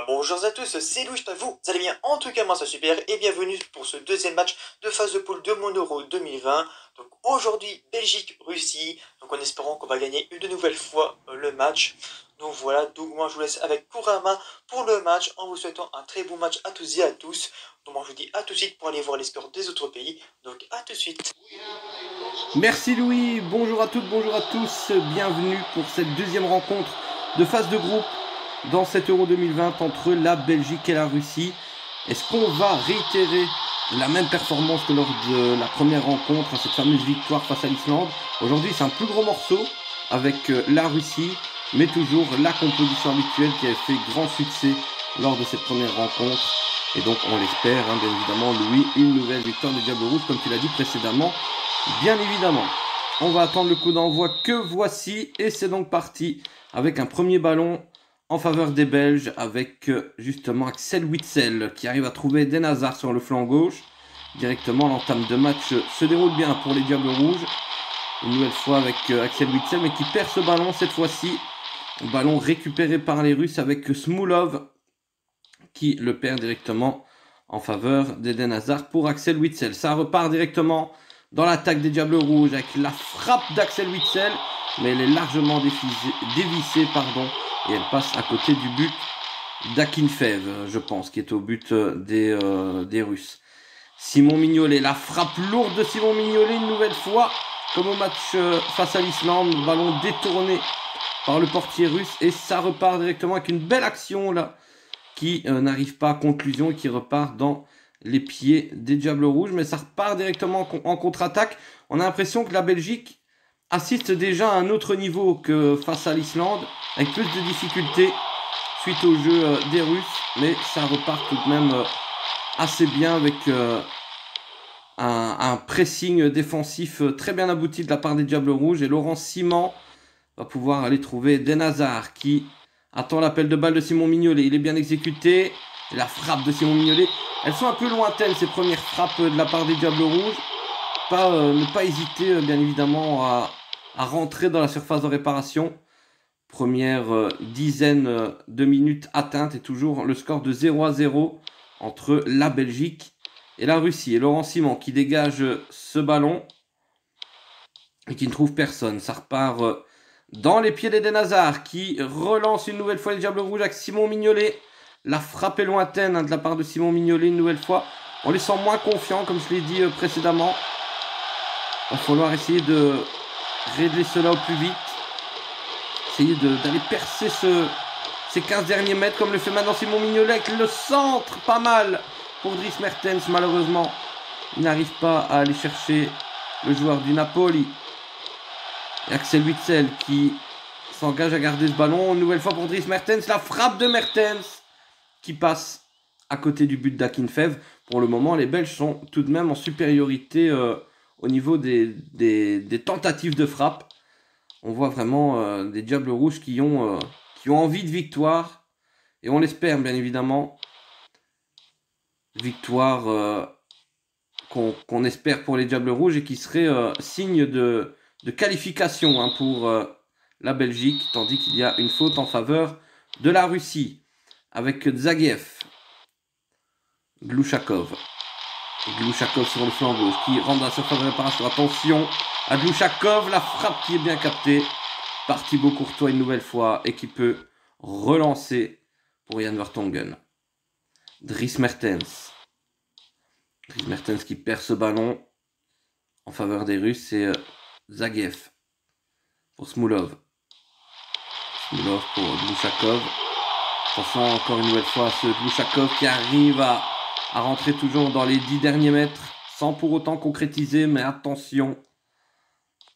Bonjour à tous, c'est Louis, vous allez bien? En tout cas moi ça super et bienvenue pour ce deuxième match de phase de poule de mon Euro 2020. Donc aujourd'hui Belgique-Russie, donc en espérant qu'on va gagner une nouvelle fois le match. Donc voilà, donc moi je vous laisse avec Kurama pour le match en vous souhaitant un très bon match à tous et à tous. Donc moi je vous dis à tout de suite pour aller voir les scores des autres pays, donc à tout de suite. Merci Louis, bonjour à toutes, bonjour à tous, bienvenue pour cette deuxième rencontre de phase de groupe dans cet Euro 2020 entre la Belgique et la Russie. Est-ce qu'on va réitérer la même performance que lors de la première rencontre, cette fameuse victoire face à l'Islande? Aujourd'hui c'est un plus gros morceau avec la Russie, mais toujours la composition habituelle qui a fait grand succès lors de cette première rencontre. Et donc on l'espère, bien évidemment Louis, une nouvelle victoire des Diables Rouges comme tu l'as dit précédemment. Bien évidemment, on va attendre le coup d'envoi que voici et c'est donc parti avec un premier ballon en faveur des Belges avec justement Axel Witsel qui arrive à trouver Eden Hazard sur le flanc gauche. Directement, l'entame de match se déroule bien pour les Diables Rouges. Une nouvelle fois avec Axel Witsel mais qui perd ce ballon cette fois-ci. Ballon récupéré par les Russes avec Smolov qui le perd directement en faveur d'Eden Hazard pour Axel Witsel. Ça repart directement dans l'attaque des Diables Rouges avec la frappe d'Axel Witsel, mais elle est largement dévissée, et elle passe à côté du but d'Akinfeev, je pense, qui est au but des Russes. Simon Mignolet, la frappe lourde de Simon Mignolet une nouvelle fois, comme au match face à l'Islande, ballon détourné par le portier russe, et ça repart directement avec une belle action là, qui n'arrive pas à conclusion et qui repart dans les pieds des Diables Rouges, mais ça repart directement en contre-attaque. On a l'impression que la Belgique assiste déjà à un autre niveau que face à l'Islande, avec plus de difficultés suite au jeu des Russes, mais ça repart tout de même assez bien avec un pressing défensif très bien abouti de la part des Diables Rouges, et Laurent Ciman va pouvoir aller trouver Eden Hazard qui attend l'appel de balle de Simon Mignolet. Il est bien exécuté. Et la frappe de Simon Mignolet. Elles sont un peu lointaines, ces premières frappes de la part des Diables Rouges. Ne pas hésiter, bien évidemment, à rentrer dans la surface de réparation. Première dizaine de minutes atteintes et toujours le score de 0-0 entre la Belgique et la Russie. Et Laurent Ciman qui dégage ce ballon et qui ne trouve personne. Ça repart dans les pieds d'Eden Hazard qui relance une nouvelle fois les Diables Rouges avec Simon Mignolet. La frappe est lointaine de la part de Simon Mignolet une nouvelle fois. On les sent moins confiants comme je l'ai dit précédemment. Il va falloir essayer de régler cela au plus vite. Essayer d'aller percer ces 15 derniers mètres comme le fait maintenant Simon Mignolet avec le centre. Pas mal pour Dries Mertens. Malheureusement, il n'arrive pas à aller chercher le joueur du Napoli. Et Axel Witsel qui s'engage à garder ce ballon. Une nouvelle fois pour Dries Mertens. La frappe de Mertens qui passe à côté du but d'Akinfeev. Pour le moment, les Belges sont tout de même en supériorité au niveau des tentatives de frappe. On voit vraiment des Diables Rouges qui ont envie de victoire. Et on l'espère, bien évidemment. Victoire qu'on espère pour les Diables Rouges et qui serait signe de qualification pour la Belgique. Tandis qu'il y a une faute en faveur de la Russie. Avec Zagiev, Glouchakov sur le flanc gauche qui rentre dans la surface de réparation. Attention à Glouchakov, la frappe qui est bien captée par Thibaut Courtois une nouvelle fois et qui peut relancer pour Jan Vertonghen. Dries Mertens qui perd ce ballon en faveur des Russes, et Zagiev pour Smolov pour Glouchakov. Attention encore une nouvelle fois à ce Glouchakov qui arrive à rentrer toujours dans les 10 derniers mètres sans pour autant concrétiser, mais attention,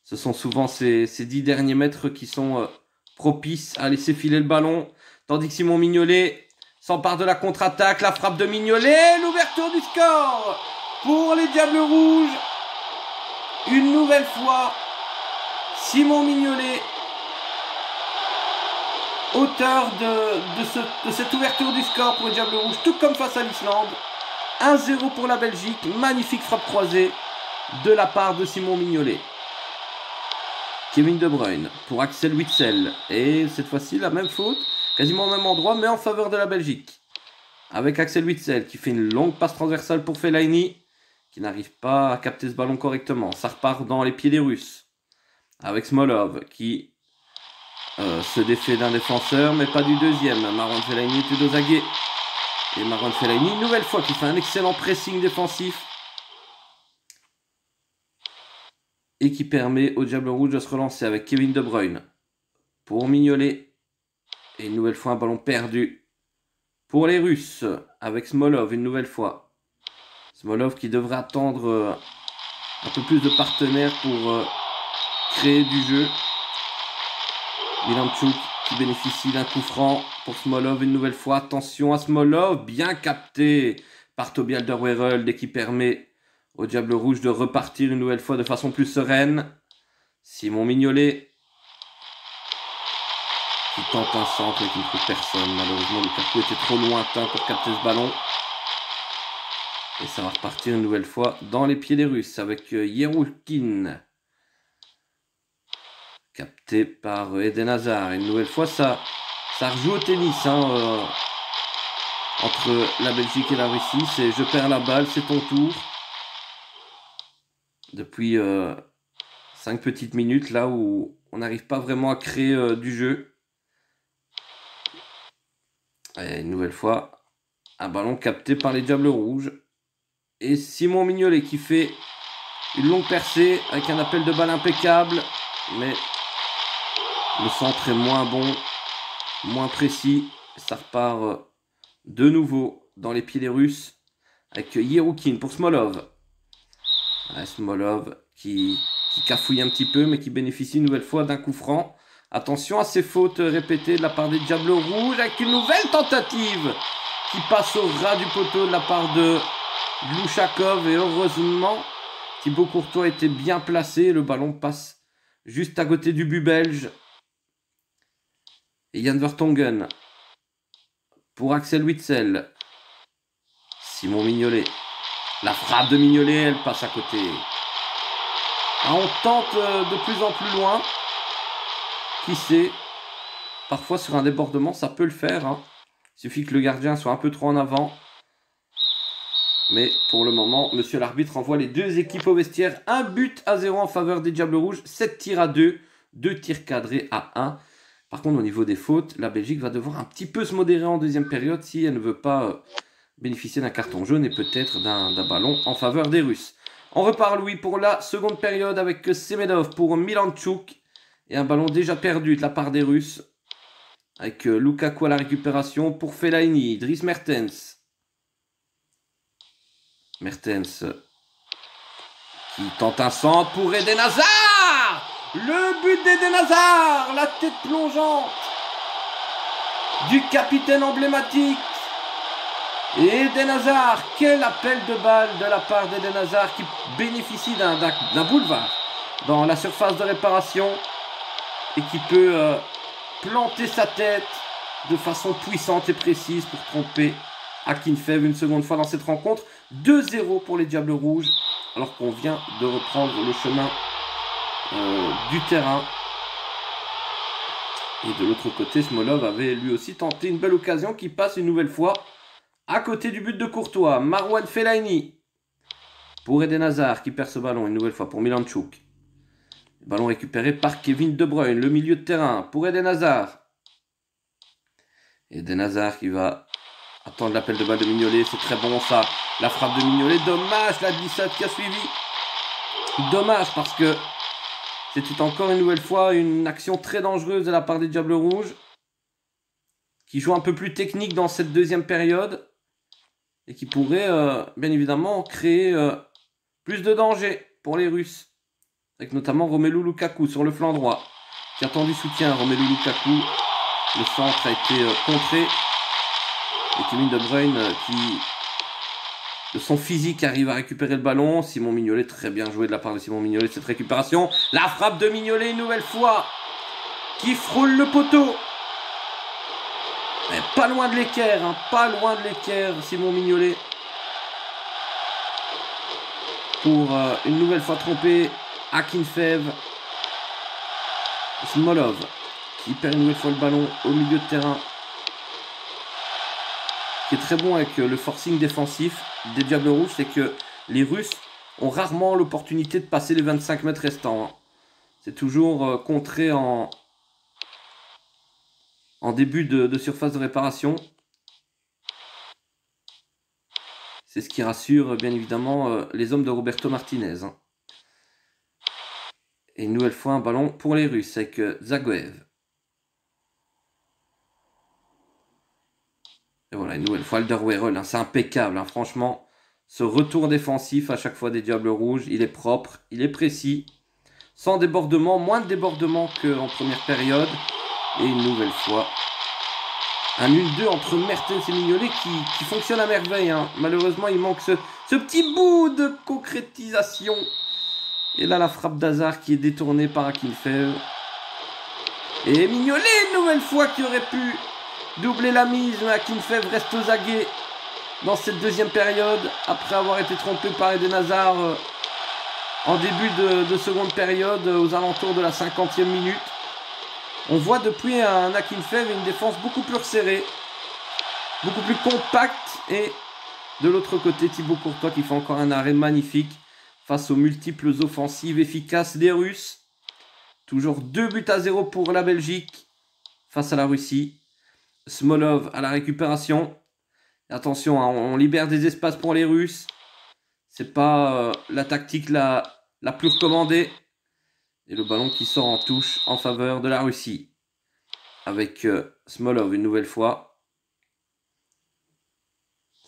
ce sont souvent ces 10 derniers mètres qui sont propices à laisser filer le ballon, tandis que Simon Mignolet s'empare de la contre-attaque. La frappe de Mignolet, l'ouverture du score pour les Diables Rouges. Une nouvelle fois, Simon Mignolet, auteur de cette ouverture du score pour les Diables Rouges, tout comme face à l'Islande. 1-0 pour la Belgique, magnifique frappe croisée de la part de Simon Mignolet. Kevin De Bruyne pour Axel Witsel. Et cette fois-ci, la même faute. quasiment au même endroit, mais en faveur de la Belgique. Avec Axel Witsel qui fait une longue passe transversale pour Fellaini, qui n'arrive pas à capter ce ballon correctement. Ça repart dans les pieds des Russes. Avec Smolov qui se défait d'un défenseur, mais pas du deuxième. Marouane Fellaini était dos aguet. Et Marouane Fellaini, une nouvelle fois, qui fait un excellent pressing défensif. Et qui permet au Diable Rouge de se relancer avec Kevin De Bruyne. Pour Mignolet. Et une nouvelle fois un ballon perdu. Pour les Russes, avec Smolov, une nouvelle fois. Smolov qui devrait attendre un peu plus de partenaires pour créer du jeu. Milanchuk qui bénéficie d'un coup franc pour Smolov une nouvelle fois. Attention à Smolov, bien capté par Toby Alderweireld et qui permet au Diable Rouge de repartir une nouvelle fois de façon plus sereine. Simon Mignolet qui tente un centre et qui ne trouve personne. Malheureusement, Lukaku était trop lointain pour capter ce ballon. Et ça va repartir une nouvelle fois dans les pieds des Russes avec Yeroukhin. Capté par Eden Hazard. Une nouvelle fois, ça rejoue au tennis entre la Belgique et la Russie. C'est je perds la balle, c'est ton tour. Depuis 5 petites minutes, là où on n'arrive pas vraiment à créer du jeu. Et une nouvelle fois, un ballon capté par les Diables Rouges. Et Simon Mignolet qui fait une longue percée avec un appel de balle impeccable. Mais le centre est moins bon, moins précis. Ça repart de nouveau dans les pieds des Russes avec Yeroukhin pour Smolov. Smolov qui cafouille un petit peu mais qui bénéficie une nouvelle fois d'un coup franc. Attention à ces fautes répétées de la part des Diables Rouges avec une nouvelle tentative qui passe au ras du poteau de la part de Glouchakov. Et heureusement, Thibaut Courtois était bien placé. Le ballon passe juste à côté du but belge. Et Jan Vertonghen pour Axel Witsel. Simon Mignolet. La frappe de Mignolet, elle passe à côté. On tente de plus en plus loin. Qui sait? Parfois sur un débordement, ça peut le faire. Il suffit que le gardien soit un peu trop en avant. Mais pour le moment, monsieur l'arbitre envoie les deux équipes au vestiaire. 1-0 en faveur des Diables Rouges. 7 tirs à 2. 2 tirs cadrés à 1. Par contre, au niveau des fautes, la Belgique va devoir un petit peu se modérer en deuxième période si elle ne veut pas bénéficier d'un carton jaune et peut-être d'un ballon en faveur des Russes. On repart, Louis, pour la seconde période avec Semedov pour Milanchuk. Et un ballon déjà perdu de la part des Russes. Avec Lukaku à la récupération pour Fellaini. Dries Mertens. Mertens qui tente un centre pour Eden Hazard. Le but d'Eden Hazard. La tête plongeante du capitaine emblématique. Et Eden Hazard, quel appel de balle de la part d'Eden Hazard qui bénéficie d'un boulevard dans la surface de réparation et qui peut planter sa tête de façon puissante et précise pour tromper Akinfev une seconde fois dans cette rencontre. 2-0 pour les Diables Rouges alors qu'on vient de reprendre le chemin du terrain. Et de l'autre côté, Smolov avait lui aussi tenté une belle occasion qui passe une nouvelle fois à côté du but de Courtois. Marouane Fellaini pour Eden Hazard qui perd ce ballon une nouvelle fois pour Milanchuk. Ballon récupéré par Kevin De Bruyne, le milieu de terrain pour Eden Hazard. Eden Hazard qui va attendre l'appel de balle de Mignolet, c'est très bon ça. La frappe de Mignolet, dommage la glissade qui a suivi. Dommage parce que c'était encore une nouvelle fois une action très dangereuse de la part des Diables Rouges. Qui joue un peu plus technique dans cette deuxième période. Et qui pourrait bien évidemment créer plus de danger pour les Russes. Avec notamment Romelu Lukaku sur le flanc droit. Qui attend du soutien. Romelu Lukaku. Le centre a été contré. Et Kevin De Bruyne qui, de son physique, arrive à récupérer le ballon. Simon Mignolet, très bien joué de la part de Simon Mignolet cette récupération. La frappe de Mignolet une nouvelle fois. Qui frôle le poteau. Mais pas loin de l'équerre. Pas loin de l'équerre, Simon Mignolet. Pour une nouvelle fois tromper Akinfev. Smolov qui perd une nouvelle fois le ballon au milieu de terrain qui est très bon avec le forcing défensif des Diables Rouges, c'est que les Russes ont rarement l'opportunité de passer les 25 mètres restants. Hein. C'est toujours contré en début de surface de réparation. C'est ce qui rassure bien évidemment les hommes de Roberto Martinez. Hein. Et une nouvelle fois un ballon pour les Russes avec Zagoev. Et voilà, une nouvelle fois Alderweireld. Hein. C'est impeccable, hein. Franchement. Ce retour défensif à chaque fois des Diables Rouges, il est propre, il est précis. Sans débordement, moins de débordement qu'en première période. Et une nouvelle fois, un 1-2 entre Mertens et Mignolet qui fonctionne à merveille. Hein. Malheureusement, il manque ce petit bout de concrétisation. Et là, la frappe d'Hazard qui est détournée par Akinfev. Et Mignolet, une nouvelle fois, qui aurait pu doubler la mise. Mais Akinfev reste aux aguets dans cette deuxième période. Après avoir été trompé par Eden Hazard en début de seconde période, aux alentours de la 50e minute. On voit depuis un Akinfev une défense beaucoup plus resserrée, beaucoup plus compacte. Et de l'autre côté, Thibaut Courtois qui fait encore un arrêt magnifique face aux multiples offensives efficaces des Russes. Toujours 2-0 pour la Belgique face à la Russie. Smolov à la récupération. Et attention, hein, on libère des espaces pour les Russes. C'est pas la tactique la plus recommandée. Et le ballon qui sort en touche en faveur de la Russie. Avec Smolov une nouvelle fois.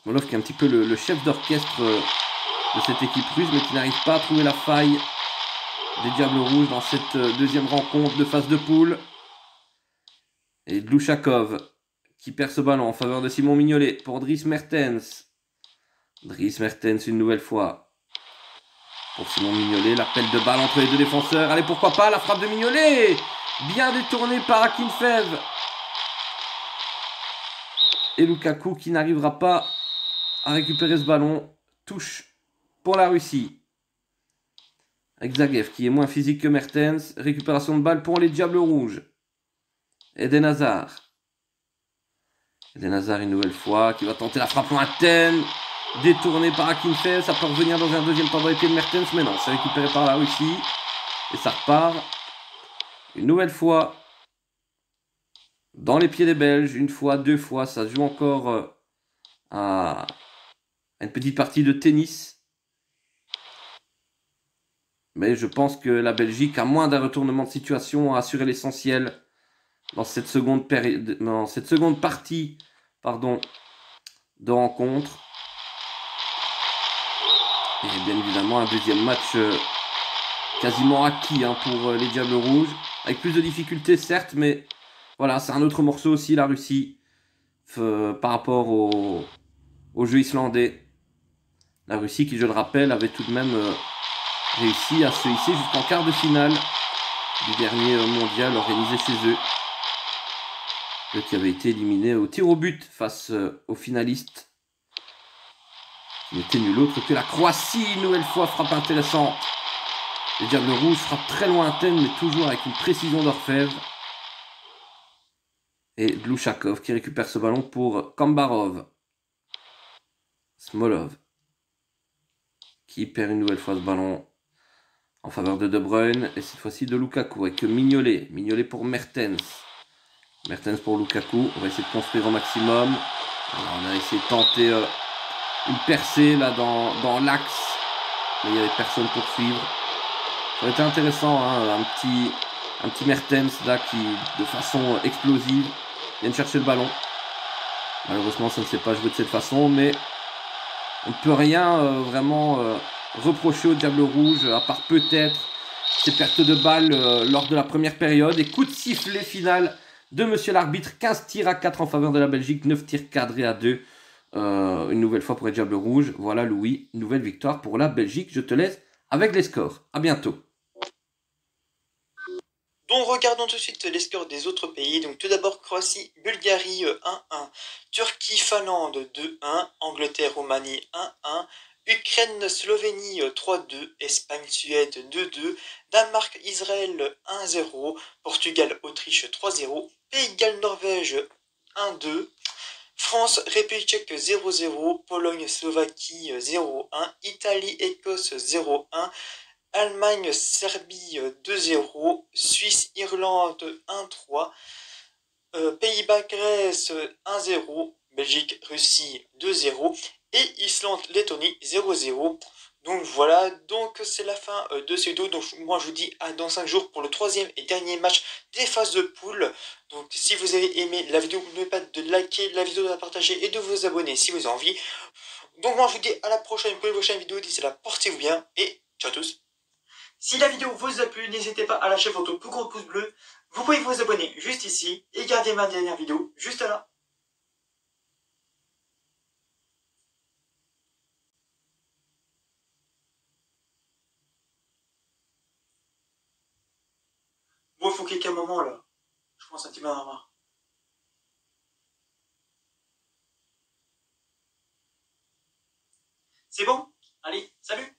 Smolov qui est un petit peu le chef d'orchestre de cette équipe russe, mais qui n'arrive pas à trouver la faille des Diables Rouges dans cette deuxième rencontre de phase de poule. Et Glushakov qui perd ce ballon en faveur de Simon Mignolet pour Dries Mertens. Dries Mertens une nouvelle fois. Pour Simon Mignolet, l'appel de balle entre les deux défenseurs. Allez, pourquoi pas, la frappe de Mignolet. Bien détournée par Akinfev. Et Lukaku qui n'arrivera pas à récupérer ce ballon. Touche pour la Russie. Avec Zagev qui est moins physique que Mertens. Récupération de balle pour les Diables Rouges. Eden Hazard. Eden Hazard une nouvelle fois qui va tenter la frappe lointaine. Détourné par Akinfev, ça peut revenir dans un deuxième temps dans les pieds de Mertens, mais non, c'est récupéré par la Russie. Et ça repart une nouvelle fois dans les pieds des Belges, une fois, deux fois, ça joue encore à une petite partie de tennis. Mais je pense que la Belgique, à moins d'un retournement de situation, a assuré l'essentiel dans cette seconde partie de rencontre. Et bien évidemment un deuxième match quasiment acquis pour les Diables Rouges. Avec plus de difficultés certes, mais voilà, c'est un autre morceau aussi la Russie par rapport au jeu islandais. La Russie qui, je le rappelle, avait tout de même réussi à se hisser jusqu'en quart de finale du dernier mondial organisé chez eux. Eux qui avaient été éliminés au tir au but face aux finalistes. Il n'était nul autre que la Croatie, une nouvelle fois, frappe intéressante. Les Diables Rouges frappent très lointaine, mais toujours avec une précision d'orfèvre. Et Glushakov qui récupère ce ballon pour Kambarov. Smolov qui perd une nouvelle fois ce ballon en faveur de De Bruyne. Et cette fois-ci de Lukaku avec Mignolet. Mignolet pour Mertens. Mertens pour Lukaku. On va essayer de construire au maximum. Alors, on a essayé de tenter une percée là dans l'axe. Mais il n'y avait personne pour suivre. Ça aurait été intéressant, hein, un petit Mertens là qui, de façon explosive, vient chercher le ballon. Malheureusement, ça ne s'est pas joué de cette façon, mais on ne peut rien vraiment reprocher aux Diables Rouges, à part peut-être ces pertes de balles lors de la première période. Et coup de sifflet final de monsieur l'arbitre, 15 tirs à 4 en faveur de la Belgique, 9 tirs cadrés à 2. Une nouvelle fois pour les Diables Rouges. Voilà Louis, nouvelle victoire pour la Belgique. Je te laisse avec les scores. À bientôt. Donc regardons tout de suite les scores des autres pays. Donc tout d'abord Croatie, Bulgarie 1-1, Turquie, Finlande 2-1, Angleterre, Roumanie 1-1, Ukraine, Slovénie 3-2, Espagne, Suède 2-2, Danemark, Israël 1-0, Portugal, Autriche 3-0, Pays de Galles, Norvège 1-2, France, République tchèque 0-0, Pologne, Slovaquie 0-1, Italie, Écosse 0-1, Allemagne, Serbie 2-0, Suisse, Irlande 1-3, Pays-Bas, Grèce 1-0, Belgique, Russie 2-0 et Islande, Lettonie 0-0. Donc voilà, donc c'est la fin de ces deux. Donc moi je vous dis à dans 5 jours pour le troisième et dernier match des phases de poule. Donc si vous avez aimé la vidéo, n'oubliez pas de liker la vidéo, de la partager et de vous abonner si vous avez envie. Donc moi je vous dis à la prochaine pour une prochaine vidéo. D'ici là, portez-vous bien et ciao à tous. Si la vidéo vous a plu, n'hésitez pas à lâcher votre plus gros pouce bleu. Vous pouvez vous abonner juste ici et garder ma dernière vidéo juste là. Bon, il faut qu'il y ait un moment là. Je pense un petit peu en avoir. C'est bon? Allez, salut!